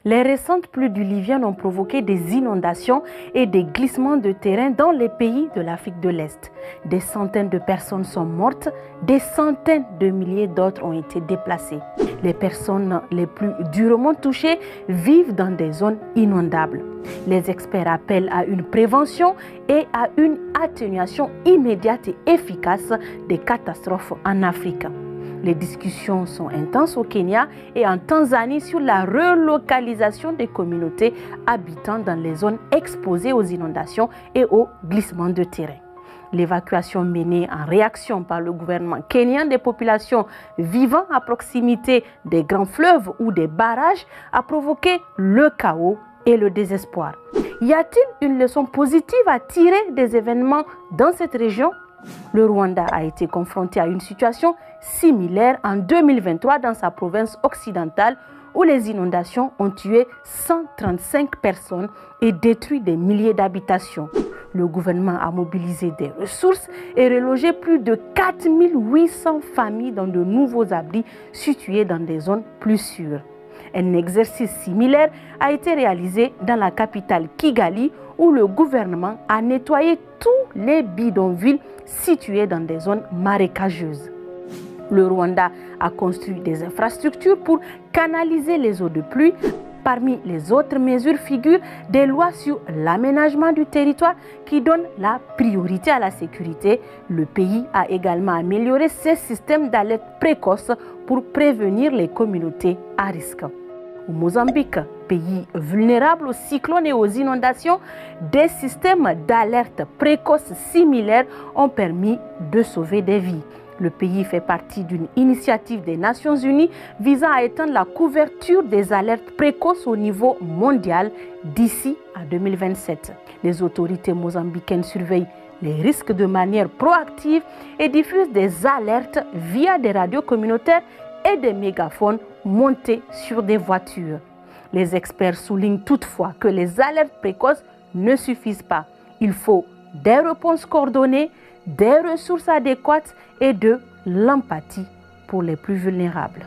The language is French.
Les récentes pluies diluviennes ont provoqué des inondations et des glissements de terrain dans les pays de l'Afrique de l'Est. Des centaines de personnes sont mortes, des centaines de milliers d'autres ont été déplacées. Les personnes les plus durement touchées vivent dans des zones inondables. Les experts appellent à une prévention et à une atténuation immédiate et efficace des catastrophes en Afrique. Les discussions sont intenses au Kenya et en Tanzanie sur la relocalisation des communautés habitant dans les zones exposées aux inondations et aux glissements de terrain. L'évacuation menée en réaction par le gouvernement kenyan des populations vivant à proximité des grands fleuves ou des barrages a provoqué le chaos et le désespoir. Y a-t-il une leçon positive à tirer des événements dans cette région? Le Rwanda a été confronté à une situation similaire en 2023 dans sa province occidentale où les inondations ont tué 135 personnes et détruit des milliers d'habitations. Le gouvernement a mobilisé des ressources et relogé plus de 4800 familles dans de nouveaux abris situés dans des zones plus sûres. Un exercice similaire a été réalisé dans la capitale Kigali où le gouvernement a nettoyé tous les bidonvilles situés dans des zones marécageuses. Le Rwanda a construit des infrastructures pour canaliser les eaux de pluie. Parmi les autres mesures figurent des lois sur l'aménagement du territoire qui donnent la priorité à la sécurité. Le pays a également amélioré ses systèmes d'alerte précoce pour prévenir les communautés à risque. Au Mozambique, pays vulnérable aux cyclones et aux inondations, des systèmes d'alerte précoce similaires ont permis de sauver des vies. Le pays fait partie d'une initiative des Nations Unies visant à étendre la couverture des alertes précoces au niveau mondial d'ici à 2027. Les autorités mozambicaines surveillent les risques de manière proactive et diffusent des alertes via des radios communautaires et des mégaphones montés sur des voitures. Les experts soulignent toutefois que les alertes précoces ne suffisent pas. Il faut des réponses coordonnées, des ressources adéquates et de l'empathie pour les plus vulnérables.